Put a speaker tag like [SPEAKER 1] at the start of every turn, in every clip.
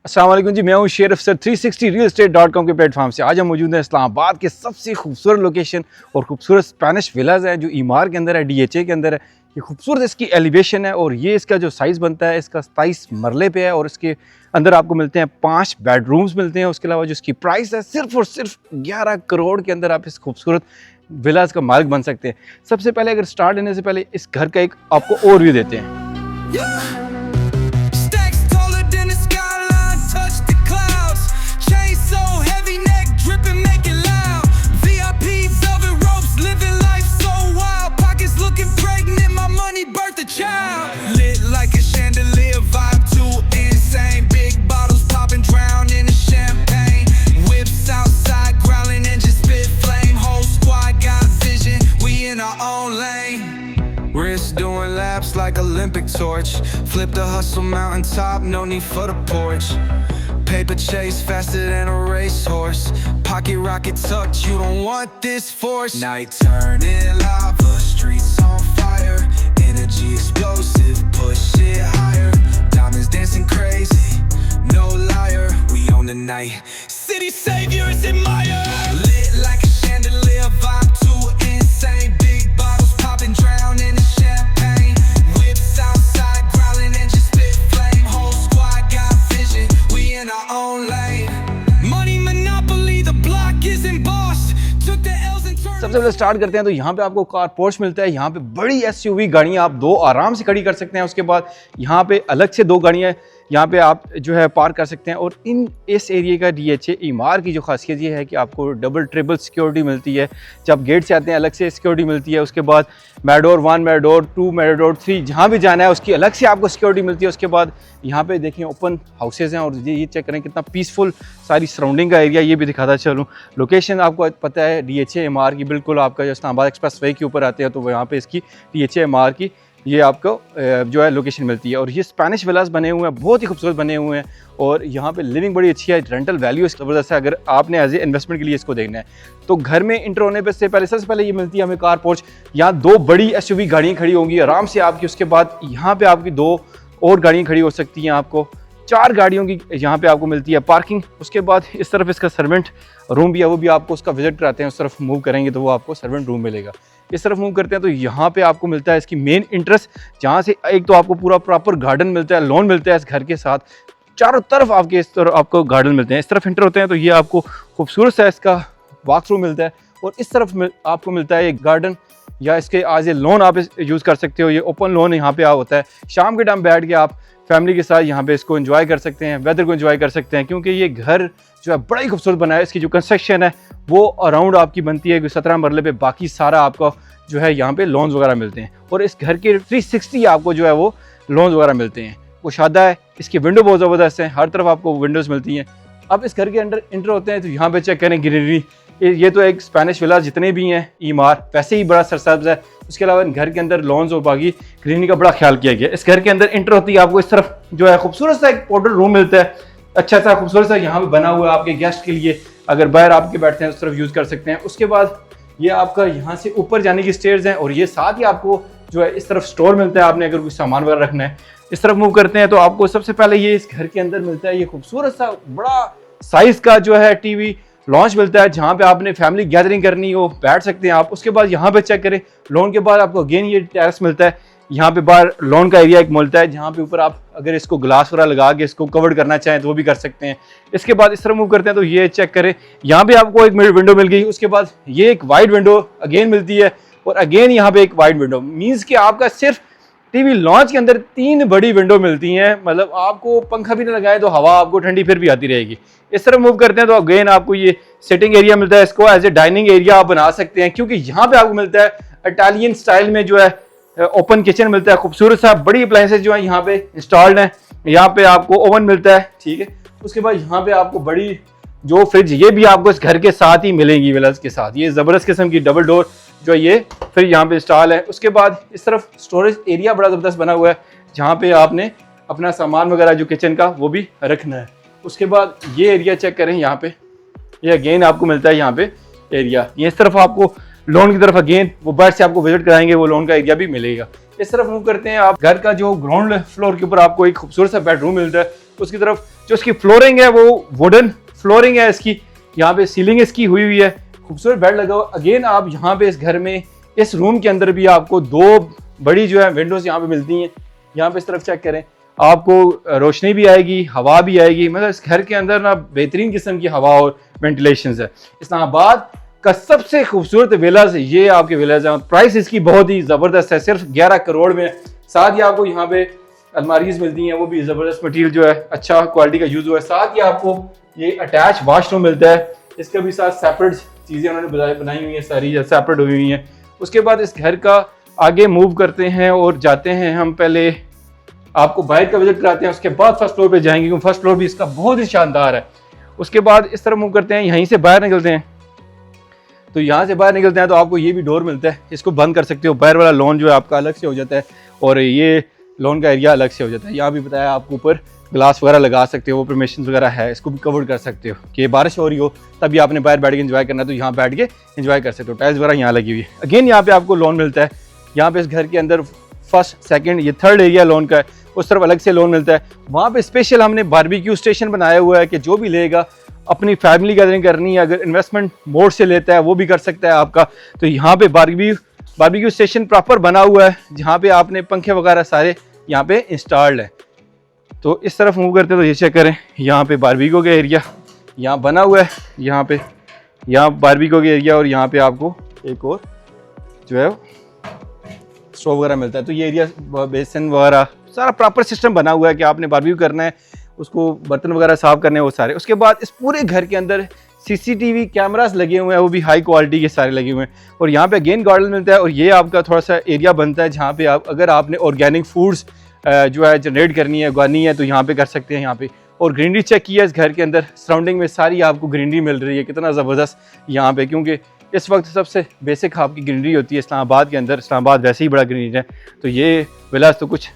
[SPEAKER 1] अस्सलाम वालेकुम जी, मैं हूँ शेर अफसर 360realestate.com के प्लेटफॉर्म से। आज हम मौजूद हैं इस्लामाबाद के सबसे खूबसूरत लोकेशन और खूबसूरत स्पेनिश विलाज है जो ईमार के अंदर है, DHA के अंदर है। ये खूबसूरत इसकी एलिवेशन है और ये इसका जो साइज़ बनता है इसका 27 मरले पे है और इसके अंदर आपको मिलते हैं 5 बेडरूम्स मिलते हैं। उसके अलावा जो इसकी प्राइस है सिर्फ और सिर्फ 11 करोड़ के अंदर आप इस खूबसूरत विलाज का मालिक बन सकते हैं। सबसे पहले अगर स्टार्ट लेने से पहले इस घर का एक आपको ओवरव्यू देते हैं।
[SPEAKER 2] Doing laps like Olympic torch. Flip the hustle mountaintop, no need for the porch. Paper chase faster than a racehorse. Pocket rocket tucked, you don't want this force. Night turning lava, streets on fire. Energy explosive, push it higher. Diamonds dancing crazy, no liar. We own the night. City saviors admire. Lit like a chandelier, vibe too insane. Big bottles popping, drown in the champagne. Whips outside, growling and just spit flame. Whole squad got vision, we in our own lane. Money monopoly, the block is embossed. Took the L's and turned.
[SPEAKER 1] सबसे पहले start करते हैं तो यहाँ पे आपको car porch मिलता है। यहाँ पे बड़ी SUV गाड़ियाँ आप दो आराम से खड़ी कर सकते हैं। उसके बाद यहाँ पे अलग से दो गाड़ियाँ यहाँ पे आप जो है पार्क कर सकते हैं। और इस एरिया का DHA ईमार की जो खासियत ये है कि आपको डबल ट्रिपल सिक्योरिटी मिलती है। जब गेट से आते हैं अलग से सिक्योरिटी मिलती है। उसके बाद मैडोर 1, मैडोर 2, मैडोर 3 जहाँ भी जाना है उसकी अलग से आपको सिक्योरिटी मिलती है। उसके बाद यहाँ पे देखें ओपन हाउसेज हैं और ये चेक करें कितना पीसफुल सारी सराउंडिंग का एरिया, ये भी दिखाता चलूँ। लोकेशन आपको पता है DHA ईमार की बिल्कुल आपका जो इस्लामाबाद एक्सप्रेस वे के ऊपर आते हैं तो यहाँ पे इसकी DHA ईमार की ये आपको जो है लोकेशन मिलती है। और ये स्पेनिश विलास बने हुए हैं, बहुत ही खूबसूरत बने हुए हैं और यहाँ पे लिविंग बड़ी अच्छी है। रेंटल वैल्यू ज़बरदस्त है अगर आपने एज ए इन्वेस्टमेंट के लिए इसको देखना है तो। घर में इंटर होने पे से पहले सबसे पहले ये मिलती है हमें कार पोर्च। यहाँ दो बड़ी SUV गाड़ियाँ खड़ी होंगी आराम से आपकी। उसके बाद यहाँ पे आपकी दो और गाड़ियाँ खड़ी हो सकती हैं। आपको 4 गाड़ियों की यहाँ पे आपको मिलती है पार्किंग। उसके बाद इस तरफ इसका सर्वेंट रूम भी है, वो भी आपको उसका विजिट कराते हैं। उस तरफ मूव करेंगे तो वो आपको सर्वेंट रूम मिलेगा। इस तरफ मूव करते हैं तो यहाँ पे आपको मिलता है इसकी मेन इंट्रेंस, जहाँ से एक तो आपको पूरा प्रॉपर गार्डन मिलता है, लॉन मिलता है इस घर के साथ। चारों तरफ आपके इस तरफ आपको गार्डन मिलते हैं। इस तरफ इंटर होते हैं तो ये आपको खूबसूरत सा इसका वॉकथ्रू मिलता है और इस तरफ आपको मिलता है एक गार्डन या इसके आज लॉन आप यूज़ कर सकते हो। ये ओपन लॉन यहाँ पे होता है। शाम के टाइम बैठ के आप फैमिली के साथ यहाँ पे इसको एंजॉय कर सकते हैं, वेदर को एंजॉय कर सकते हैं क्योंकि ये घर जो है बड़ा ही खूबसूरत बना है। इसकी जो कंस्ट्रक्शन है वो अराउंड आपकी बनती है 17 मरले पे, बाकी सारा आपका जो है यहाँ पे लोन्स वगैरह मिलते हैं। और इस घर के 360 आपको जो है वो लोन्स वगैरह मिलते हैं। वो शादा है, इसकी विंडो बहुत ज़बरदस्त है, हर तरफ आपको विंडोज़ मिलती हैं। अब इस घर के अंदर इंटर होते हैं तो यहाँ पे चेक करें ग्रीनरी। ये तो एक स्पेनिश विला जितने भी हैं ईमार वैसे ही बड़ा सरसब्ज़ है। उसके अलावा घर के अंदर लॉन्स और बाकी ग्रीनरी का बड़ा ख्याल किया गया। इस घर के अंदर इंटर होती है आपको इस तरफ जो है खूबसूरत सा एक पाउडर रूम मिलता है। अच्छा सा खूबसूरत सा यहाँ पे बना हुआ है आपके गेस्ट के लिए, अगर बाहर आपके बैठते हैं उस तरफ यूज़ कर सकते हैं। उसके बाद ये आपका यहाँ से ऊपर जाने की स्टेयर्स हैं और ये साथ ही आपको जो है इस तरफ स्टोर मिलता है। आपने अगर कुछ सामान वगैरह रखना है इस तरफ मूव करते हैं तो आपको सबसे पहले ये इस घर के अंदर मिलता है ये खूबसूरत सा बड़ा साइज का जो है TV लॉन्च मिलता है, जहाँ पे आपने फैमिली गैदरिंग करनी हो बैठ सकते हैं आप। उसके बाद यहाँ पे चेक करें लॉन के बाद आपको अगेन ये टेरेस मिलता है। यहाँ पे बाहर लॉन का एरिया एक मिलता है जहाँ पे ऊपर आप अगर इसको ग्लास वगैरह लगा के इसको कवर करना चाहें तो वो भी कर सकते हैं। इसके बाद इस तरह मूव करते हैं तो ये चेक करें यहाँ पे आपको एक विंडो मिल गई। उसके बाद ये एक वाइड विंडो अगेन मिलती है और अगेन यहाँ पे एक वाइड विंडो, मीन्स कि आपका सिर्फ TV लॉन्च के अंदर 3 बड़ी विंडो मिलती हैं। मतलब आपको पंखा भी ना लगाए तो हवा आपको ठंडी फिर भी आती रहेगी। इस तरह मूव करते हैं तो अगेन आपको ये सिटिंग एरिया मिलता है। इसको एज ए डाइनिंग एरिया आप बना सकते हैं क्योंकि यहाँ पे आपको मिलता है इटालियन स्टाइल में जो है ओपन किचन मिलता है। खूबसूरत सा बड़ी अप्लायंसेज जो है यहाँ पे इंस्टॉल्ड हैं। यहाँ पे आपको ओवन मिलता है, ठीक है। उसके बाद यहाँ पे आपको बड़ी जो फ्रिज ये भी आपको इस घर के साथ ही मिलेंगी विलास के साथ। ये ज़बरदस्त किस्म की डबल डोर जो ये फ्रिज यहाँ पे इंस्टॉल है। उसके बाद इस तरफ स्टोरेज एरिया बड़ा ज़बरदस्त बना हुआ है जहाँ पे आपने अपना सामान वगैरह जो किचन का वो भी रखना है। उसके बाद ये एरिया चेक करें, यहाँ पे ये अगेन आपको मिलता है यहाँ पे एरिया। ये इस तरफ आपको लोन की तरफ अगेन वो बाहर से आपको विजिट कराएंगे, वो लोन का एरिया भी मिलेगा। इस तरफ मूव करते हैं आप, घर का जो ग्राउंड फ्लोर के ऊपर आपको एक खूबसूरत सा बेडरूम मिलता है उसकी तरफ जो इसकी फ्लोरिंग है वो वुडन फ्लोरिंग है इसकी, यहाँ पे सीलिंग इसकी हुई है, खूबसूरत बेड लगा हुआ। अगेन आप यहाँ पे इस घर में इस रूम के अंदर भी आपको 2 बड़ी जो है विंडोज यहाँ पे मिलती हैं। यहाँ पे इस तरफ चेक करें, आपको रोशनी भी आएगी, हवा भी आएगी, मतलब इस घर के अंदर ना बेहतरीन किस्म की हवा और वेंटिलेशन है। इस्लामाबाद का सबसे खूबसूरत विलाज ये आपके विलाज है। प्राइस इसकी बहुत ही ज़बरदस्त है, सिर्फ 11 करोड़ में। साथ ही आपको यहाँ पे अलमारीज मिलती हैं, वो भी ज़बरदस्त मटीरियल जो है अच्छा क्वालिटी का यूज़ हुआ है। साथ ही आपको ये अटैच वाशरूम मिलता है, इसका भी साथ सेपरेट चीज़ें उन्होंने बनाई हुई हैं, सारी सेपरेट हुई हुई हैं। उसके बाद इस घर का आगे मूव करते हैं और जाते हैं हम, पहले आपको बाहर का विजिट कराते हैं, उसके बाद फर्स्ट फ्लोर पे जाएंगे क्योंकि फर्स्ट फ्लोर भी इसका बहुत ही शानदार है। उसके बाद इस तरफ मूव करते हैं, यहीं से बाहर निकलते हैं। तो यहाँ से बाहर निकलते हैं तो आपको ये भी डोर मिलता है, इसको बंद कर सकते हो। बाहर वाला लॉन जो है आपका अलग से हो जाता है और ये लॉन का एरिया अलग से हो जाता है। यहाँ भी बताया आपको ऊपर ग्लास वगैरह लगा सकते हो, वो परमिशन वगैरह है, इसको भी कवर कर सकते हो कि बारिश हो रही हो तभी आपने बाहर बैठ के एंजॉय करना है तो यहाँ बैठ के एंजॉय कर सकते हो। टाइल्स वगैरह यहाँ लगी हुई है। अगेन यहाँ पे आपको लोन मिलता है, यहाँ पे इस घर के अंदर फर्स्ट सेकंड ये थर्ड एरिया लोन का है, उस तरफ अलग से लोन मिलता है। वहाँ पे स्पेशल हमने बारबेक्यू स्टेशन बनाया हुआ है कि जो भी लेगा अपनी फैमिली गैदरिंग करनी है, अगर इन्वेस्टमेंट मोड से लेता है वो भी कर सकता है आपका। तो यहाँ पे बारबेक्यू स्टेशन प्रॉपर बना हुआ है, जहाँ पे आपने पंखे वगैरह सारे यहाँ पे इंस्टॉल्ड है। तो इस तरफ मूव करते हैं तो ये चेक करें, यहाँ पे बारबेक्यू का एरिया यहाँ बना हुआ है, यहाँ बारबेक्यू का एरिया और यहाँ पे आपको एक और जो है स्टोव वगैरह मिलता है। तो ये एरिया बेसन वगैरह सारा प्रॉपर सिस्टम बना हुआ है कि आपने बारबेक्यू करना है, उसको बर्तन वगैरह साफ करने हैं वो सारे। उसके बाद इस पूरे घर के अंदर सीसीटीवी कैमरास लगे हुए हैं, वो भी हाई क्वालिटी के सारे लगे हुए हैं। और यहाँ पे अगेन गार्डन मिलता है और ये आपका थोड़ा सा एरिया बनता है जहाँ पे आप अगर आपने ऑर्गेनिक फूड्स जो है जनरेट करनी है, उगानी है, तो यहाँ पे कर सकते हैं यहाँ पे। और ग्रीनरी चेक किया इस घर के अंदर, सराउंडिंग में सारी आपको ग्रीनरी मिल रही है, कितना ज़बरदस्त यहाँ पे, क्योंकि इस वक्त सबसे बेसिक आपकी ग्रीनरी होती है इस्लामाबाद के अंदर। इस्लामाबाद वैसे ही बड़ा ग्रीन है, तो ये विलाज तो कुछ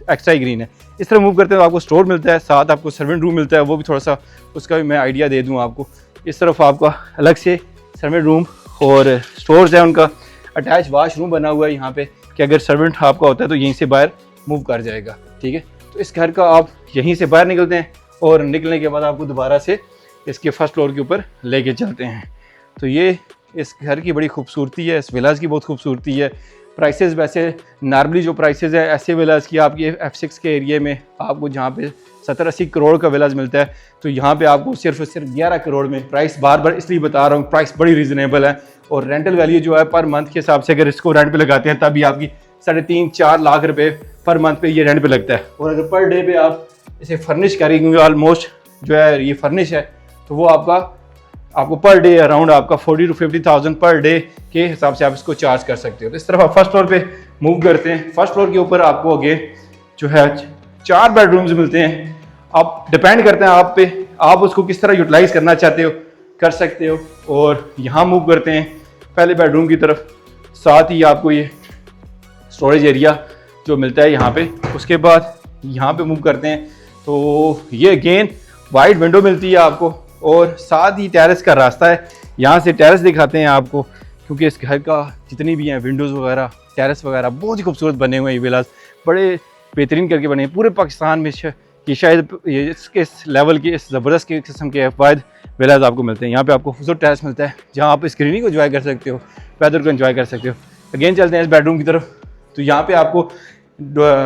[SPEAKER 1] एक्स्ट्रा ही ग्रीन है। इस तरह मूव करते हैं तो आपको स्टोर मिलता है, साथ आपको सर्वेंट रूम मिलता है, वो भी थोड़ा सा उसका भी मैं आइडिया दे दूँ आपको। इस तरफ आपका अलग से सर्वेंट रूम और स्टोर्स है, उनका अटैच वाशरूम बना हुआ है यहाँ पे कि अगर सर्वेंट आपका होता है तो यहीं से बाहर मूव कर जाएगा। ठीक है, तो इस घर का आप यहीं से बाहर निकलते हैं और निकलने के बाद आपको दोबारा से इसके फर्स्ट फ्लोर के ऊपर लेके चलते हैं। तो ये इस घर की बड़ी खूबसूरती है, इस विलाज की बहुत खूबसूरती है। प्राइसेस वैसे नॉर्मली जो प्राइसेस है ऐसे विलाज की आपकी F6 के एरिया में आपको जहाँ पे 70-80 करोड़ का विलाज मिलता है, तो यहाँ पे आपको सिर्फ 11 करोड़ में। प्राइस बार बार इसलिए बता रहा हूँ, प्राइस बड़ी रीजनेबल है। और रेंटल वैल्यू जो है पर मंथ के हिसाब से अगर इसको रेंट पे लगाते हैं तभी आपकी 3.5-4 लाख रुपए पर मंथ पे ये रेंट पे लगता है। और अगर पर डे पे आप इसे फर्निश करेंगे, ऑलमोस्ट जो है ये फर्निश है, तो वो आपको पर डे अराउंड आपका 40,000 to 50,000 पर डे के हिसाब से आप इसको चार्ज कर सकते हो। तो इस तरफ आप फर्स्ट फ्लोर पे मूव करते हैं। फर्स्ट फ्लोर के ऊपर आपको अगेन जो है 4 बेडरूम्स मिलते हैं। आप डिपेंड करते हैं आप पे, आप उसको किस तरह यूटिलाइज करना चाहते हो कर सकते हो। और यहाँ मूव करते हैं पहले बेडरूम की तरफ, साथ ही आपको ये स्टोरेज एरिया जो मिलता है यहाँ पे। उसके बाद यहाँ पे मूव करते हैं तो ये अगेन वाइड विंडो मिलती है आपको और साथ ही टेरेस का रास्ता है। यहाँ से टेरेस दिखाते हैं आपको, क्योंकि इस घर का जितनी भी हैं विंडोज़ वगैरह टेरेस वगैरह बहुत ही खूबसूरत बने हुए हैं। ये विलास बड़े बेहतरीन करके बने हैं पूरे पाकिस्तान में। कि शायद ये इस लेवल के इस ज़बरदस्त के किस्म के वाइड विलास आपको मिलते हैं। यहाँ पे आपको खूबसूरत टेरेस मिलता है जहाँ आप स्क्रीनिंग को एंजॉय कर सकते हो, वेदर को एंजॉय कर सकते हो। अगेन चलते हैं इस बेडरूम की तरफ, तो यहाँ पे आपको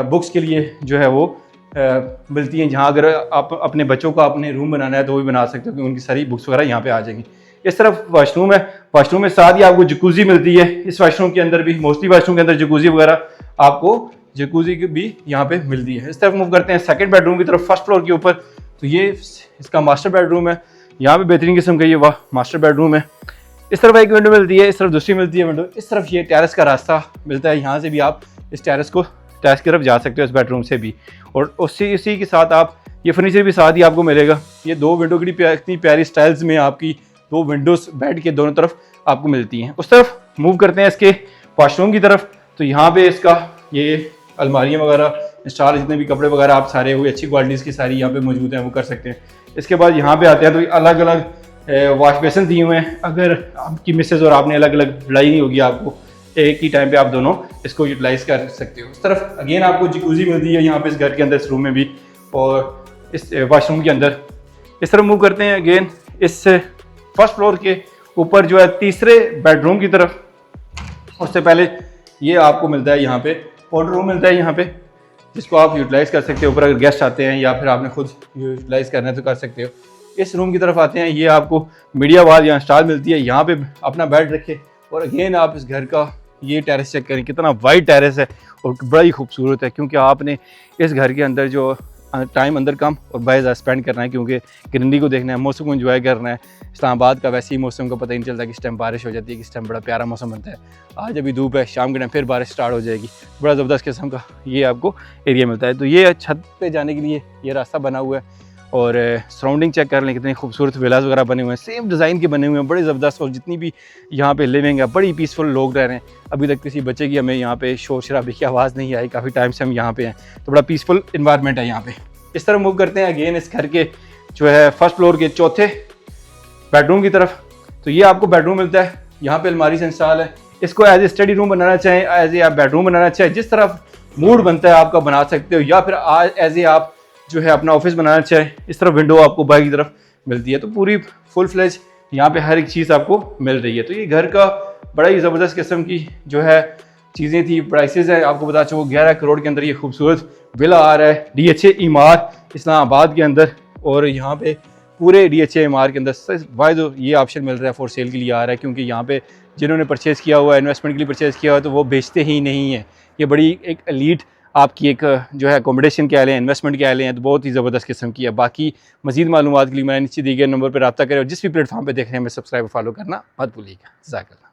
[SPEAKER 1] बुक्स के लिए जो है वो मिलती हैं, जहाँ अगर आप अपने बच्चों का अपने रूम बनाना है तो वो भी बना सकते हो, क्योंकि उनकी सारी बुक्स वगैरह यहाँ पे आ जाएंगी। इस तरफ वॉशरूम है, वॉशरूम में साथ ही आपको जकूज़ी मिलती है। इस वॉशरूम के अंदर भी मोस्टली वॉशरूम के अंदर जकूज़ी वगैरह आपको जकूज़ी भी यहाँ पे मिलती है। इस तरफ मूव करते हैं सेकंड बेडरूम की तरफ फर्स्ट फ्लोर के ऊपर, तो ये इसका मास्टर बेडरूम है। यहाँ पे बेहतरीन किस्म का ये वाह मास्टर बेडरूम है। इस तरफ एक विंडो मिलती है, इस तरफ दूसरी मिलती है विंडो। इस तरफ ये टेरेस का रास्ता मिलता है, यहाँ से भी आप इस टेरेस की तरफ जा सकते हो, इस बेडरूम से भी। और उसी के साथ आप ये फर्नीचर भी साथ ही आपको मिलेगा। ये 2 विंडो की इतनी प्यारी स्टाइल्स में आपकी 2 विंडोज बेड के दोनों तरफ आपको मिलती हैं। उस तरफ मूव करते हैं इसके वॉशरूम की तरफ, तो यहाँ पे इसका ये अलमारियाँ वगैरह इंस्टॉल, जितने भी कपड़े वगैरह आप सारे हुए अच्छी क्वालिटीज़ की सारी यहाँ पे मौजूद हैं, वो कर सकते हैं। इसके बाद यहाँ पे आते हैं तो अलग अलग वॉश बेसन दिए हुए हैं। अगर आपकी मिसेज और आपने अलग अलग लड़ाई नहीं होगी, आपको एक ही टाइम पे आप दोनों इसको यूटिलाइज कर सकते हो। इस तरफ अगेन आपको जकूज़ी मिलती है यहाँ पे इस घर के अंदर, इस रूम में भी। और इस वाशरूम के अंदर। इस तरफ मूव करते हैं अगेन इस फर्स्ट फ्लोर के ऊपर जो है तीसरे बेडरूम की तरफ। उससे पहले ये आपको मिलता है यहाँ पे पाउडर रूम मिलता है यहाँ पे, जिसको आप यूटिलाइज़ कर सकते हो। ऊपर अगर गेस्ट आते हैं या फिर आपने खुद यूटिलाइज़ करना है तो कर सकते हो। इस रूम की तरफ आते हैं, ये आपको मीडिया वाल यहाँ स्टार मिलती है, यहाँ पे अपना बेड रखे। और अगेन आप इस घर का ये टेरेस चेक करें, कितना वाइड टेरेस है और बड़ा ही खूबसूरत है, क्योंकि आपने इस घर के अंदर जो टाइम अंदर कम और बाहर ज़्यादा स्पेंड करना है, क्योंकि ग्रीनरी को देखना है, मौसम को एंजॉय करना है। इस्लामाबाद का वैसे ही मौसम का पता ही नहीं चलता, किस टाइम बारिश हो जाती है, किस टाइम बड़ा प्यारा मौसम बनता है। आज अभी धूप है, शाम के टाइम फिर बारिश स्टार्ट हो जाएगी। बड़ा ज़बरदस्त किस्म का ये आपको एरिया मिलता है। तो ये छत पे जाने के लिए ये रास्ता बना हुआ है और सराउंडिंग चेक कर लें, कितने खूबसूरत विलास वगैरह बने हुए हैं, सेम डिज़ाइन के बने हुए हैं, बड़े ज़बरदस्त। और जितनी भी यहाँ पे लिविंग है बड़ी पीसफुल लोग रह रहे हैं। अभी तक किसी बच्चे की हमें यहाँ पे शोर शराबे की आवाज़ नहीं आई, काफ़ी टाइम से हम यहाँ पे हैं, तो बड़ा पीसफुल इन्वायरमेंट है यहाँ पे। इस तरह मूव करते हैं अगेन इस घर के जो है फर्स्ट फ्लोर के चौथे बेडरूम की तरफ। तो ये आपको बेडरूम मिलता है, यहाँ पे अलमारी से इंस्टॉल है। इसको एज ए स्टडी रूम बनाना चाहें, एज ए आप बेडरूम बनाना चाहें, जिस तरह मूड बनता है आपका बना सकते हो, या फिर एज ए आप जो है अपना ऑफिस बनाना चाहें। इस तरफ विंडो आपको बाहर की तरफ मिलती है, तो पूरी फुल फ्लेज यहाँ पे हर एक चीज़ आपको मिल रही है। तो ये घर का बड़ा ही ज़बरदस्त किस्म की जो है चीज़ें थी, प्राइसेस है आपको बता चुका। 11 करोड़ के अंदर ये खूबसूरत विला आ रहा है DHA इमार इस्लामाबाद के अंदर। और यहाँ पे पूरे DHA इमार के अंदर वाइद ये ऑप्शन मिल रहा है, फॉर सेल के लिए आ रहा है, क्योंकि यहाँ पे जिन्होंने परचेज़ किया हुआ है, इन्वेस्टमेंट के लिए परचेज़ किया हुआ है, तो वो बेचते ही नहीं है। ये बड़ी एक एलीट आपकी एक जो है अकोमोडेशन कह लें, इन्वेस्टमेंट कह लें, तो बहुत ही ज़बरदस्त किस्म की है। बाकी मज़ीद मालूमात के लिए मैंने नीचे दिए गए नंबर पर रब्ता करें और जिस भी प्लेटफॉर्म पर देख रहे हैं हमें सब्सक्राइब फॉलो करना मत भूलिएगा। ज़ाकल्लाह।